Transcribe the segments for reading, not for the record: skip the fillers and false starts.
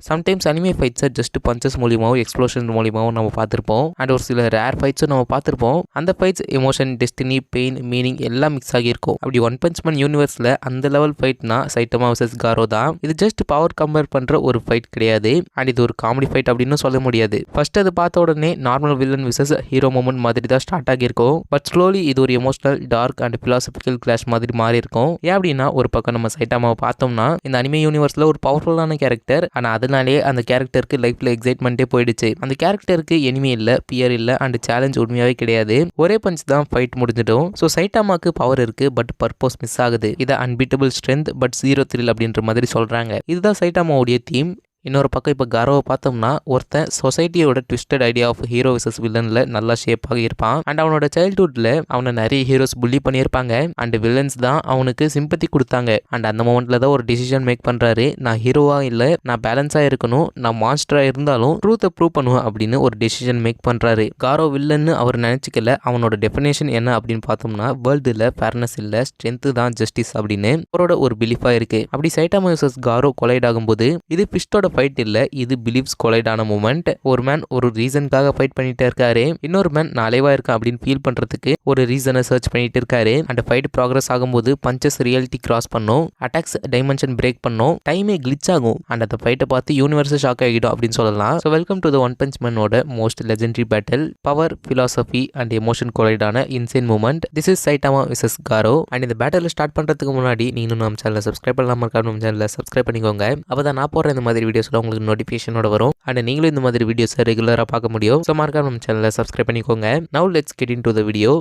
Sometimes anime ஃபைட்ஸை just punches மூலியமாகவும் explosion மூலியமாகவும் நம்ம பார்த்துருப்போம். அண்ட் ஒரு சில ரேர் ஃபைட்ஸும் நம்ம பார்த்துருப்போம். அந்த fights emotion, destiny, pain, meaning எல்லாம் மிக்ஸ் ஆகியிருக்கும். அப்படி ஒன் பஞ்ச் மேன் யூனிவர்ஸில் அந்த லெவல் ஃபைட்னா சைட்டமா vs காரோ தான். இது ஜஸ்ட் பவர் கம்பேர் பண்ணுற ஒரு ஃபைட் கிடையாது. அண்ட் இது ஒரு காமெடி ஃபைட் அப்படின்னு சொல்ல முடியாது. ஃபர்ஸ்ட் அது பார்த்த உடனே normal villain versus hero moment மாதிரி தான் ஸ்டார்ட் ஆகியிருக்கும். பட் ஸ்லோலி இது ஒரு emotional, dark and philosophical clash மாதிரி மாறி இருக்கும். ஏன் அப்படின்னா ஒரு பக்கம் நம்ம சைட்டாமாவை பார்த்தோம்னா இந்த அனிமே யூனிவர்ஸில் ஒரு பவர்ஃபுல்லான கேரக்டர். ஆனால் அதனாலே அந்த கேரக்டருக்கு லைஃப்ல எக்ஸைட்மெண்ட்டே போயிடுச்சு. அந்த கேரக்டருக்கு எனிமி இல்லை, பியர் இல்லை அண்ட் சேலஞ்ச் உண்மையாவே கிடையாது. ஒரே பஞ்ச் தான் ஃபைட் முடிஞ்சிடும். ஸோ சைட்டாமாக்கு பவர் இருக்கு, பட் பர்பஸ் மிஸ் ஆகுது. இதை unbeatable strength but zero thrill அப்படின்ற மாதிரி சொல்றாங்க. இதுதான் சைட்டாமாவுடைய தீம். இன்னொரு பக்கம் இப்போ காரோவை பார்த்தோம்னா ஒருத்தன் சொசைட்டியோட twisted idea of hero versus வில்லனில் நல்லா ஷேப்பாக இருப்பான். அண்ட் அவனோட சைல்ட்ஹுட்டில் அவனை நிறைய ஹீரோஸ் புள்ளி பண்ணியிருப்பாங்க. அண்ட் வில்லன்ஸ் தான் அவனுக்கு சிம்பத்தி கொடுத்தாங்க. அண்ட் அந்த மொமெண்ட்ல தான் ஒரு டிசிஷன் மேக் பண்ணுறாரு. நான் ஹீரோவாக இல்லை, நான் பேலன்ஸாக இருக்கணும், நான் மான்ஸ்டராக இருந்தாலும் ட்ரூத்தை ப்ரூவ் பண்ணுவேன் அப்படின்னு ஒரு டிசிஷன் மேக் பண்ணுறாரு. காரோ வில்லன்னு அவர் நினச்சிக்கல. அவனோட டெஃபினேஷன் என்ன அப்படின்னு பார்த்தோம்னா வேர்ல்டில் ஃபேர்னஸ் இல்லை, ஸ்ட்ரென்த்து தான் ஜஸ்டிஸ் அப்படின்னு அவரோட ஒரு பிலீஃபாக இருக்கு. அப்படி சைட்டாமா விசஸ் காரோ கொலைட் ஆகும்போது இது பிஸ்டோட ஃபைட் இல்ல, இது பிலீவ்ஸ் கொலைட் ஆன மூமெண்ட். ஒரு மேன் ஒரு ரீசனுக்காக ஃபைட் பண்ணிட்டே இருக்காரு. இன்னொரு மேன் நான் அலைவா இருக்கேன் அப்படின்னு ஃபீல் பண்றதுக்கு ஒரு ரீசனை சர்ச் பண்ணிட்டு இருக்காரு. அந்த ஃபைட் ப்ராக்ரஸ் ஆகும்போது பஞ்சஸ் ரியாலிட்டி கிராஸ் பண்ணும், அட்டாக்ஸ் டைமென்ஷன் பிரேக் பண்ணும், டைமே கிளிச் ஆகும். அண்ட் அந்த ஃபைட்டை பார்த்து யூனிவர்ஸ் ஷாக் ஆகிடும் அப்படின்னு சொல்லலாம். So welcome to the one punch மேனோட most legendary battle, power, philosophy and emotion கொலைடான insane moment. This is Saitama versus Garou. And இந்த பேட்டில் ஸ்டார்ட் பண்றதுக்கு முன்னாடி நீங்களும் நம்ம சேனலை சப்ஸ்கிரைப் பண்ணாம இருக்க நம்ம சேனலை சப்ஸ்கிரைப் பண்ணிக்கோங்க. அப்பதான் நான் போடுற இந்த மாதிரி வீடியோஸ் உங்களுக்கு நோட்டிஃபிகேஷனோட வரும். அண்ட் நீங்களும் இந்த மாதிரி வீடியோஸ் ரெகுலராக பார்க்க முடியும். ஸோ மறக்காம நம்ம சேனலை சப்ஸ்கிரைப் பண்ணிக்கோங்க. Now let's get into the video.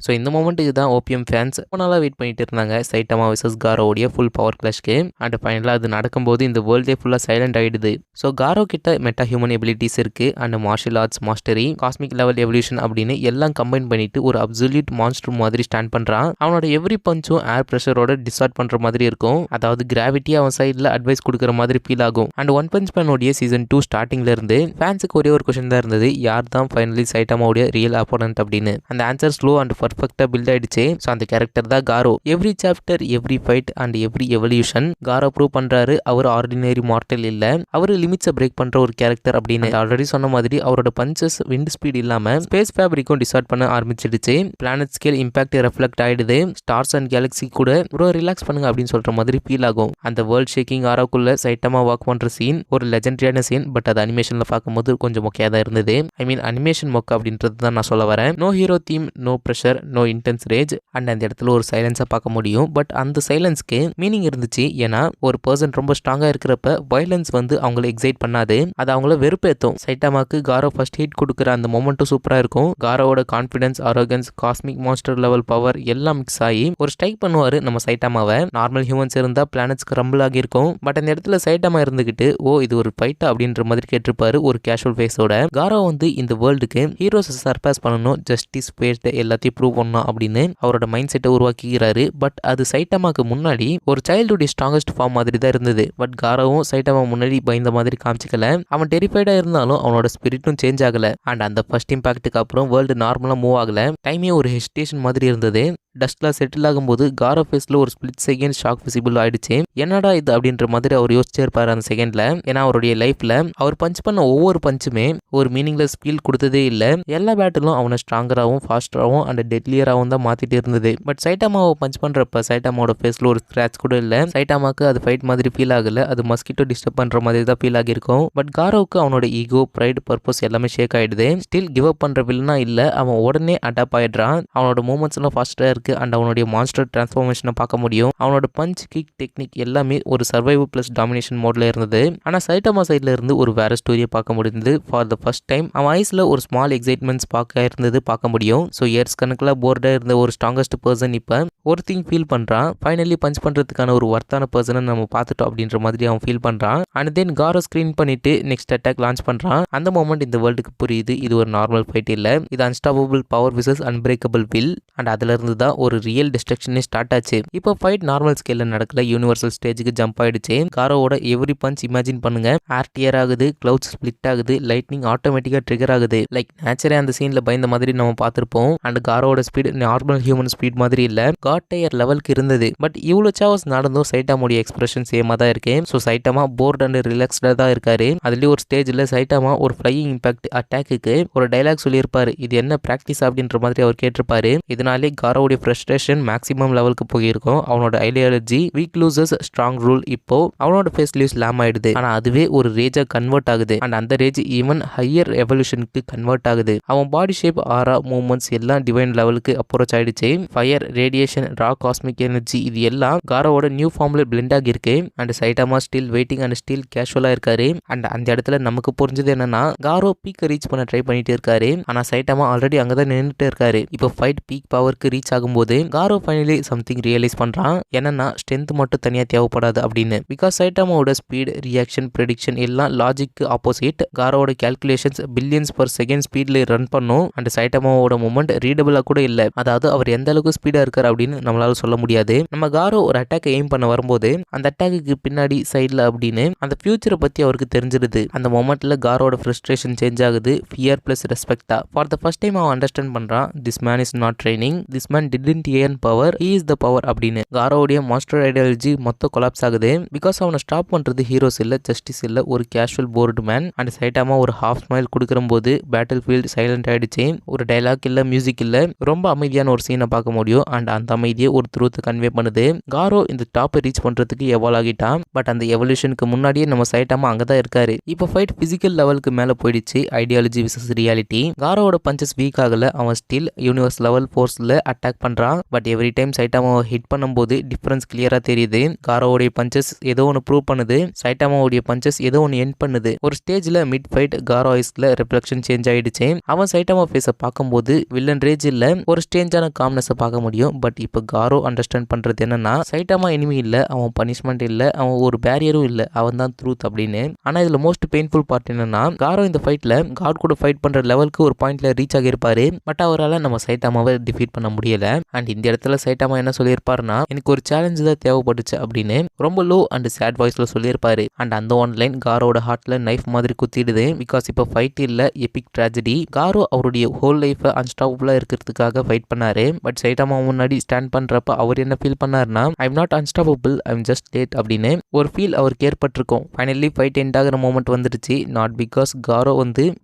So இந்த மொமெண்ட்டுக்கு தான் ஓபிஎம் ஃபேன்ஸ் ரொம்ப நாளாக வெயிட் பண்ணிட்டு இருந்தாங்க சைட்டாமா விசஸ் காரோடைய ஃபுல் பவர் கிளாஷ்க்கு. அண்ட் ஃபைனலாக அது நடக்கும்போது இந்த வேர்ல்டே ஃபுல்லாக சைலண்ட் ஆகிடுது. ஸோ காரோ கிட்ட மெட்டா ஹியூமன் எபிலிட்டிஸ் இருக்குது. And martial arts mastery, cosmic level evolution அப்படின்னு எல்லாம் கம்பைன் பண்ணிட்டு ஒரு அப்சல்யூட் மான்ஸ்டர் மாதிரி ஸ்டாண்ட் பண்ணுறான். அவனோட எவ்ரி பஞ்சும் ஏர் ப்ரெஷரோட டிஸ்டார்ட் பண்ணுற மாதிரி இருக்கும். அதாவது கிராவிட்டி அவன் சைடில் அட்வைஸ் கொடுக்குற மாதிரி ஃபீல் ஆகும். அண்ட் ஒன் பஞ்ச் மேனோடைய சீசன் 2 ஸ்டார்டிங்ல இருந்து ஃபேன்ஸுக்கு ஒரே ஒரு கொஸ்டின் தான் இருந்தது, யார் தான் ஃபைனலி சைட்டாமாவுடைய ரியல் அப்போனன்ட் அப்படின்னு. அந்த ஆன்சர் ஸ்லோ அண்ட் பர்ஃபெக்டா பில்ட் ஆயிடுச்சு. ஸோ அந்த கேரக்டர் தான் காரோ. Every chapter, every fight and every evolution காரோ ப்ரூவ் பண்றாரு அவர் ஆர்டினரி மார்டல் இல்ல, அவர் லிமிட்ஸை பிரேக் பண்ற ஒரு கேரக்டர் அப்படின்னு. ஆல்ரெடி சொன்ன மாதிரி அவரோட பஞ்சஸ் விண்ட் ஸ்பீட் இல்லாம ஸ்பேஸ் ஃபேப்ரிக்கும் டிசார்ட் பண்ண ஆரம்பிச்சிடுச்சு. பிளானட் ஸ்கேல் இம்பாக்ட் ரெஃப்ளெக்ட் ஆயிடுது. ஸ்டார்ஸ் அண்ட் கேலக்ஸி கூட ஒரு ரிலாக்ஸ் பண்ணுங்க அப்படின்னு சொல்ற மாதிரி ஃபீல் ஆகும். அந்த வேர்ல்ட் ஷேக்கிங் ஆராக்குள்ள சைட்டாமா வாக் பண்ற சீன் ஒரு லெஜெண்டரியான சீன். பட் அது அனிமேஷன்ல பார்க்கும்போது கொஞ்சம் மொக்கையா தான் இருந்தது. ஐ மீன் அனிமேஷன் மொக்க அப்படின்றது தான் நான் சொல்ல வரேன். No hero theme, no pressure, no intense rage. And அந்த இடத்துல ஒரு சைலன்ஸை பார்க்க முடியும். பட் அந்த சைலன்ஸ்க்கு மீனிங் இருந்துச்சு. ஏன்னா ஒரு பர்சன் ரொம்ப ஸ்ட்ராங்கா இருக்கிறப்ப வயலன்ஸ் வந்து அவங்களை எக்ஸைட் பண்ணாது, அது அவங்கள வெறுப்பேற்றும். சைட்டாமாக்கு காரோ ஃபர்ஸ்ட் ஹிட் கொடுக்குற அந்த மொமெண்ட்டும் சூப்பரா இருக்கும். காரோவோட confidence, arrogance, cosmic monster level power எல்லாம் மிக்ஸ் ஆகி ஒரு ஸ்ட்ரைக் பண்ணுவாரு நம்ம சைட்டாமாவை. நார்மல் ஹியூமன்ஸ் இருந்தா பிளானட்ஸ்க்கு ரம்பிள் ஆகியிருக்கும். பட் அந்த இடத்துல சைட்டாமா இருந்துகிட்டு ஓ இது ஒரு ஃபைட்டா அப்படின்ற மாதிரி கேட்டிருப்பாரு ஒரு கேஷுவல் ஃபேஸோட. காரோ வந்து இந்த வேர்ல்டுக்கு ஹீரோஸ் சர்பாஸ் பண்ணணும், ஜஸ்டிஸ், ஃபேட் எல்லாத்தையும் ப்ரூவ் பண்ணணும் அப்படின்னு அவரோட மைண்ட் செட்டை உருவாக்கிக்கிறாரு. பட் அது சைட்டாமாக்கு முன்னாடி ஒரு சைல்டுடைய ஸ்ட்ராங்கஸ்ட் ஃபார்ம் மாதிரி தான் இருந்தது. பட் காரோவும் சைட்டாமா முன்னாடி பயந்த மாதிரி காமிச்சிக்கல. அவன் டெரிஃபைடா இருந்தாலும் அவனோட ஸ்பிரிட்டும் சேஞ்ச் ஆகல. அண்ட் அந்த ஃபர்ஸ்ட் இம்பாக்டுக்கு அப்புறம் வேர்ல்டு நார்மலா மூவ் ஆகல. டைமே ஒரு ஹெசிடேஷன் மாதிரி இருந்தது. டஸ்ட்ல செட்டில் ஆகும்போது காரோ ஃபேஸ்ல ஒரு ஸ்பிளிட் செகண்ட் ஷாக் விசிபிள் ஆயிடுச்சு. என்னடா இது அப்படின்ற மாதிரி அவர் யோசிச்சே இருப்பாரு அந்த செகண்ட்ல. ஏன்னா அவருடைய லைஃப்ல அவர் பஞ்ச் பண்ண ஒவ்வொரு பஞ்சுமே ஒரு மீனிங்லெஸ் ஃபீல் கொடுத்ததே இல்லை. எல்லா பேட்டிலும் அவனை ஸ்ட்ராங்கராகவும் ஃபாஸ்டராகவும் அண்ட் டெட்லியராகவும் தான் மாத்திட்டு இருந்தது. பட் சைட்டாமாவை பஞ்ச் பண்றப்ப சைட்டாமாவோட ஃபேஸ்ல ஒரு ஸ்கிராச் கூட இல்லை. சைட்டாமாக்கு அது ஃபைட் மாதிரி ஃபீல் ஆகல, அது மஸ்கிட்டோ டிஸ்டர்ப் பண்ற மாதிரி தான் ஃபீல் ஆகிருக்கும். பட் காரோவுக்கு அவனோட ஈகோ, ப்ரைட், பர்பஸ் எல்லாமே ஷேக் ஆயிடுது. ஸ்டில் கிவ் அப் பண்ற வில்லனா இல்ல, அவன் உடனே அடாப்ட் ஆயிடுறான். அவனோட மூமெண்ட்ஸ் எல்லாம் ஃபாஸ்டா இருக்கு. அண்ட் அவனுடைய மான்ஸ்டர் டிரான்ஸ்ஃபார்மேஷனை பார்க்க முடியும். அவனோட பஞ்ச், கிக், டெக்னிக் எல்லாமே ஒரு சர்வைவல் பிளஸ் டாமினேஷன் மோட்ல இருந்தது. ஆனா சைட்டாமா சைட்ல இருந்து ஒரு வேற ஸ்டோரியை பார்க்க முடிந்தது. ஃபார் த ஃபர்ஸ்ட் டைம் அவன் ஐஸ்ல ஒரு ஸ்மால் எக்ஸைட்மெண்ட்ஸ் பார்க்க முடியும். ஸோ இயர்ஸ் கணக்கில் போர்டா இருந்த ஒரு ஸ்ட்ராங்கஸ்ட் பர்சன் இப்ப ஒரு திங் ஃபீல் பண்றான். ஃபைனலி பஞ்ச் பண்றதுக்கான ஒரு வர்த்தான பர்சனை நம்ம பார்த்துட்டோம் அப்படின்ற மாதிரி அவன் ஃபீல் பண்றான். அண்ட் தென் காரோ ஸ்கிரீன் பண்ணிட்டு நெக்ஸ்ட் அட்டாக் லான்ச் பண்றான். அந்த மொமெண்ட் இந்த வேர்ல்டுக்கு புரியுது இது ஒரு நார்மல் ஃபைட் இல்ல, இது unstoppable power versus unbreakable will. And அதுல இருந்து தான் ஒரு ரியல் டிஸ்ட்ரக்ஷனே ஸ்டார்ட் ஆச்சு. இப்போ ஃபைட் நார்மல் ஸ்கேல்ல நடக்கல, யூனிவர்சல் ஸ்டேஜுக்கு ஜம்ப் ஆயிடுச்சு. காரோவோட எவ்ரி பஞ்ச் இமேஜின் பண்ணுங்க, ஏர் டியர் ஆகுது, கிளவுட்ஸ் ஸ்பிளிட் ஆகுது, லைட்னிங் ஆட்டோமேட்டிக்கா ட்ரிகர் ஆகுது. லைக் நேச்சரே அந்த சீன்ல பயந்த மாதிரி நம்ம பார்த்திருப்போம். அண்ட் காரோவோட ஸ்பீட் நார்மல் ஹியூமன் ஸ்பீட் மாதிரி இல்ல, காட் டயர் லெவலுக்கு இருந்தது. பட் இவ்வளோ சாவஸ் நடந்தும் சைட்டாமோட எக்ஸ்பிரஷன் சேமா தான் இருக்கு. ஸோ சைட்டாமா போர்ட் அண்ட் ரிலாக்ஸ்டா தான் இருக்காரு. அதுலயும் ஒரு ஸ்டேஜ்ல சைட்டாமா ஒரு ஃப்ளையிங் இம்பாக்ட் அட்டாக்கு ஒரு டைலாக் சொல்லியிருப்பாரு, இது என்ன பிராக்டிஸ் அப்படின்ற மாதிரி அவர் கேட்டிருப்பாரு. இதனாலே காரோவுடைய ஃப்ரஸ்ட்ரேஷன் மேக்ஸிமம் லெவலுக்கு போயிருக்கும். அவனோட ideology week losers strong rule இப்போ அவனோட ஃபேஸ்லயும் ஸ்லாம் ஆயிடுது. ஆனா அதுவே ஒரு ரேஜா கன்வெர்ட் ஆகுது. அண்ட் அந்த ரேஜ் ஈவன் ஹையர் எவல்யூஷனுக்கு கன்வெர்ட் ஆகுது. அவன் பாடி ஷேப், ஆரா, மூவ்மெண்ட்ஸ் எல்லாம் டிவைன் லெவலுக்கு அப்ரோச் ஆயிடுச்சு. ஃபயர், ரேடியேஷன், ரா காஸ்மிக் எனர்ஜி இது எல்லாம் காரோவோட நியூ ஃபார்ம்ல பிளெண்ட் ஆகிருக்கு. And Saitama still waiting and still கேஷுவலா இருக்காரு. அண்ட் அந்த இடத்துல நமக்கு புரிஞ்சது என்னன்னா, காரோ பீக்கை ரீச் பண்ண ட்ரை பண்ணிட்டு இருக்காரு. ஆனா சைட்டாமா ஆல்ரெடி அங்கதான் நின்றுட்டு இருக்காரு. இப்போ ஃபைட் பீக் பவருக்கு ரீச் ஆகும்போது காரோ ஃபைனலி சம்திங் ரியலைஸ் பண்றான். என்னன்னா ஸ்ட்ரென்த் மட்டும் தனியா தேவைப்படாது அப்படின்னு. பிகாஸ் சைட்டாமாவோட ஸ்பீட், ரியாக்ஷன், ப்ரெடிக்ஷன் எல்லாம் லாஜிக்கு ஆப்போசிட். காரோவோட கால்குலேஷன்ஸ் பில்லியன்ஸ் பர் செகண்ட் ஸ்பீட்ல ரன் பண்ணும். அண்ட் சைட்டாமாவோட மூமெண்ட் ரீடபிளா கூட இல்ல. அதாவது அவர் எந்த அளவுக்கு ஸ்பீடா இருக்காரு அப்படின்னு நம்மளால சொல்ல முடியாது. நம்ம காரோ ஒரு அட்டாக் எய்ம் பண்ண வரும்போது அந்த அட்டாக்கு பின்னாடி சைட்ல அப்படின்னு அந்த ஃபியூச்சரை பத்தி அவருக்கு தெரிஞ்சிருது. அந்த மொமெண்ட்ல காரோட ஃப்ரஸ்ட்ரேஷன் சேஞ்ச் ஆகுது. ஃபியர் பிளஸ் ரெஸ்பெக்டா. ஃபார் த ஃபர்ஸ்ட் டைம் அவன் அண்டர்ஸ்டாண்ட் பண்றான், this man is not training, this man didn't earn power, he is the power அப்படின்னு. காரோவுடைய மாஸ்டர் ஐடியாலஜி மொத்த கொலாப்ஸ் ஆகுது. பிகாஸ் அவனை ஸ்டாப் பண்றது ஹீரோஸ் இல்ல, ஜஸ்டிஸ் இல்ல, ஒரு casual bored man. And Saitama ஒரு ஹாஃப் ஸ்மைல் கொடுக்கிற போது பேட்டில் ஃபீல்ட் சைலண்ட் ஆயிடுச்சு. ஒரு டைலாக் இல்ல, மியூசிக் இல்ல, ரொம்ப அமைதியான ஒரு சீனை பார்க்க முடியும். அண்ட் அந்த அமைதியை ஒரு ட்ரூத் கன்வே பண்ணுது. காரோ இந்த டாப்பை ரீச் பண்றதுக்கு எவால்வ் ஆகிட்டான். பட் அந்த எவல்யூஷனுக்கு முன்னாடியே நம்ம சைட்டாமா அங்கதான் இருக்காரு. இப்போ ஃபைட் பிசிக்கல் லெவலுக்கு மேல போயிடுச்சு. Ideology versus reality. காரோவோட பஞ்சஸ் வீக் ஆகல, அவன் ஸ்டில் யூனிவர்ஸ் லெவல் ஃபோர்ஸ்ல அட்டாக் பண்றான். பட் எவ்ரி டைம் சைட்டாமாவை ஹிட் பண்ணும்போது டிஃபரன்ஸ் கிளியரா தெரியுது. காரோவுடைய பஞ்சஸ் ஏதோ ஒன்று ப்ரூவ் பண்ணுது, சைட்டாமாவுடைய பஞ்சஸ் ஏதோ ஒன்று எண்ட் பண்ணுது. ஒரு ஸ்டேஜ்ல மிட் ஃபைட் காரோ ஐஸ்ல ரிஃப்ளெக்ஷன் சேஞ்ச் ஆயிடுச்சு. அவன் சைட்டாமா ஃபேஸை பார்க்கும்போது வில்லன் ரேஜ் இல்ல, ஒரு ஸ்டேஞ்சான காம்னஸை பார்க்க முடியும். பட் இப்போ காரோ அண்டர்ஸ்டாண்ட் பண்றது என்னன்னா, சைட்டாமா எனிமி இல்ல, அவன் பனிஷ்மெண்ட் இல்ல, அவன் ஒரு பேரியரும் இல்ல, அவன் தான் ட்ரூத் அப்படின்னு. ஆனா இதுல மோஸ்ட் பெயின்ஃபுல் பார்ட் என்னன்னா, காரோ இந்த ஃபைட்ல காட் கூட ஃபைட் பண்ற லெவலுக்கு ஒரு பாயிண்ட்ல ரீச் ஆகியிருப்பாரு. பட் அவரால் நம்ம சைட்டாமாவை டிஃபீட் பண்ண முடியல. அண்ட் இந்த இடத்துல சைட்டாமா என்ன சொல்லியிருப்பாருன்னா, எனக்கு ஒரு சேலஞ்ச் தான் தேவைப்பட்டுச்சு அப்படின்னு ரொம்ப லோ அண்ட் சேட் வாய்ஸ்ல சொல்லியிருப்பாரு. அண்ட் அந்த ஒன் லைன் காரோட ஹார்ட்ல நைஃப் மாதிரி குத்திடுது. பிகாஸ் இப்போ ஃபைட் இல்ல, எபிக் ட்ராஜடி. காரோ அவருடைய ஹோல் லைஃபை அன்ஸ்டாப்பபிளா இருக்கிறதுக்காக ஃபைட் பண்ணாரு. பட் சைட்டாமா முன்னாடி ஸ்டாண்ட் பண்றப்ப அவர் என்ன ஃபீல் பண்ணாருன்னா, I am not unstoppable, I am just late அப்படின்னு ஒரு ஃபீல் அவருக்கு ஏற்பட்டிருக்கும். ஃபைனலி ஃபைட் எண்ட் ஆகிற மொமெண்ட் வந்துருச்சு. நாட் பிகாஸ் காரோ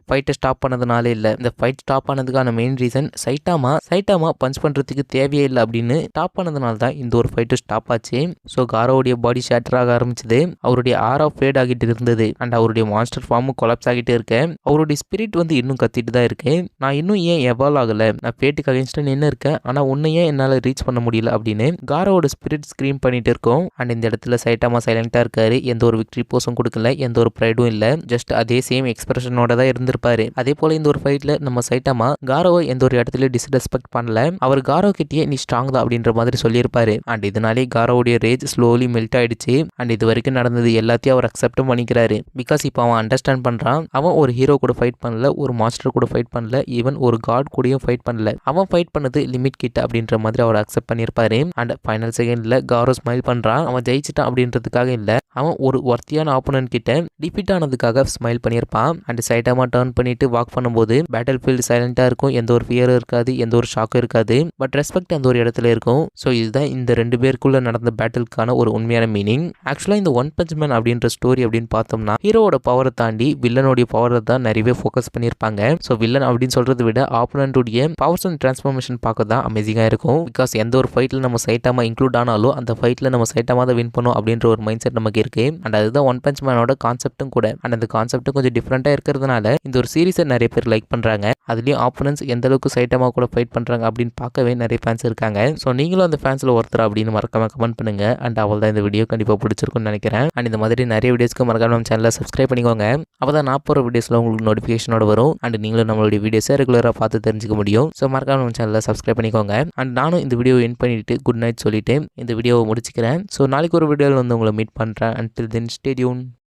ஃபைட்டை ஸ்டாப் பண்ணதுனால இல்ல, இந்த ஃபைட் ஸ்டாப் பண்ணதுக்கான மெயின் ரீசன் சைட்டாமா பஞ்ச் பண்றதுக்கு தேவையே இல்லை அப்படின்னு ஸ்டாப் பண்ணதுனால தான் இந்த ஒரு ஃபைட்டு ஸ்டாப் ஆச்சு. ஸோ காரோவுடைய பாடி ஷேட்டர் ஆக ஆரம்பிச்சது. அவருடைய ஆரா ஃபேட் ஆகிட்டு இருந்தது. அண்ட் அவருடைய மான்ஸ்டர் ஃபார்மும் கொலாப்ஸ் ஆகிட்டே இருக்கு. அவருடைய ஸ்பிரிட் இன்னும் கத்திட்டு தான் இருக்கு. நான் இன்னும் ஏன் எவால்வ் ஆகல, நான் ஃபேட்டுக்கு அகைன்ஸ்டா நின்று இருக்கேன், ஆனா உன்னை ஏன் என்னால ரீச் பண்ண முடியல அப்படின்னு காரோவோட ஸ்பிரிட் ஸ்கிரீம் பண்ணிட்டு இருக்கும். அண்ட் இந்த இடத்துல சைட்டாமா சைலண்டா இருக்காரு. எந்த ஒரு விக்டரி போஸும் கொடுக்கல, எந்த ஒரு ப்ரைடும் இல்ல, ஜஸ்ட் அதே சேம் எக்ஸ்பிரஷனோட தான் இருந்திருப்பாரு. அதே போல இந்த ஒரு ஃபைட்ல நம்ம சைட்டாமா காரோவை எந்த ஒரு இடத்துல டிஸ்ரெஸ்பெக்ட் பண்ணல. அவர் காரோ கிட்டயே நீ ஸ்ட்ராங் தான் அப்படின்ற மாதிரி சொல்லியிருப்பாரு. அண்ட் இதனாலே காரோவுடைய ரேஜ் ஸ்லோலி மெல்ட் ஆயிடுச்சு. அண்ட் இது வரைக்கும் நடந்தது எல்லாத்தையும் அவர் அக்செப்டும் பண்ணிக்கிறாரு. பிகாஸ் இப்போ அவன் அண்டர்ஸ்டாண்ட் பண்றான், அவன் ஒரு ஹீரோ கூட ஃபைட் பண்ணல, ஒரு மாஸ்டர் கூட ஃபைட் பண்ணல, ஈவன் ஒரு காட் கூடயும் ஃபைட் பண்ணல. அவன் ஃபைட் பண்ணது லிமிட் கிட்ட அப்படின்ற மாதிரி அவர் அக்செப்ட் பண்ணியிருப்பாரு. அண்ட் ஃபைனல் செகண்ட்ல காரோ ஸ்மைல் பண்றான். அவன் ஜெயிச்சிட்டான் அப்படின்றதுக்காக இல்ல, அவன் ஒரு ஒர்த்தியான ஆப்போனன்ட் கிட்ட டிஃபீட் ஆனதுக்காக ஸ்மைல் பண்ணியிருப்பான். அண்ட் சைட்டாமா டர்ன் பண்ணிட்டு வாக் பண்ணும்போது பேட்டில் ஃபீல்டு சைலண்டா இருக்கும். எந்த ஒரு ஃபியரும் இருக்காது, எந்த ஒரு ஷாக்கும் இருக்காது. பட் ரெஸ்பெக்ட் அந்த ஒரு இடத்துல இருக்கும். ஸோ இதுதான் இந்த ரெண்டு பேருக்குள்ள நடந்த பேட்டிலுக்கான ஒரு உண்மையான மீனிங். ஆக்சுவலா இந்த ஒன் பஞ்ச் மேன் அப்படின்ற ஸ்டோரி அப்படின்னு பார்த்தோம்னா, ஹீரோவோட பவரை தாண்டி வில்லனுடைய பவரை தான் நிறையவே ஃபோக்கஸ் பண்ணியிருப்பாங்க. ஸோ வில்லன் அப்படின்னு சொல்றதை விட ஆப்போனன்ட்டுடைய பவர்ஸ் அண்ட் டிரான்ஸ்ஃபர்மேஷன் பார்க்க தான் அமேசிங்கா இருக்கும். பிகாஸ் எந்த ஒரு ஃபைட்ல நம்ம சைட்டாமா இன்க்ளூட் ஆனாலும் அந்த ஃபைட்ல நம்ம சைட்டாமா தான் வின் பண்ணும் அப்படின்ற ஒரு மைண்ட் செட் நமக்கு இருக்கு. அண்ட் அதுதான் ஒன் பஞ்ச் மேனோட கான்செப்டும் கூட. அண்ட் அந்த கான்செப்டும் கொஞ்சம் டிஃப்ரெண்ட்டாக இருக்கிறதுனால இந்த ஒரு சீரிஸை நிறைய பேர் லைக் பண்ணுறாங்க. அதுலேயும் ஆப்போனன்ஸ் எந்த அளவுக்கு சைட்டமாக கூட ஃபைட் பண்ணுறாங்க அப்படின்னு பார்க்கவே நிறைய ஃபேன்ஸ் இருக்காங்க. ஸோ நீங்களும் அந்த ஃபேன்ஸில் ஒருத்தர் அப்படின்னு மறக்காம கமெண்ட் பண்ணுங்க. அண்ட் அவள் தான் இந்த வீடியோ கண்டிப்பாக பிடிச்சிருக்குன்னு நினைக்கிறேன். அண்ட் இந்த மாதிரி நிறைய வீடியோஸ்க்கு மறக்காம நம்ம சேனலை சப்ஸ்கிரைப் பண்ணிக்கோங்க. அப்போ தான் நான் போகிற வீடியோஸில் உங்களுக்கு நோட்டிஃபிகேஷனோட வரும். அண்ட் நீங்களும் நம்மளுடைய வீடியோஸை ரெகுலராக பார்த்து தெரிஞ்சுக்க முடியும். ஸோ மறக்காம நம்ம சேனலை சப்ஸ்கிரைப் பண்ணிக்கோங்க. அண்ட் நானும் இந்த வீடியோ எண்ட் பண்ணிட்டு குட் நைட் சொல்லிட்டு இந்த வீடியோவை முடிச்சுக்கிறேன். ஸோ நாளைக்கு ஒரு வீடியோவில் வந்து உங்களை மீட் பண்ணுறேன். until then stay tuned.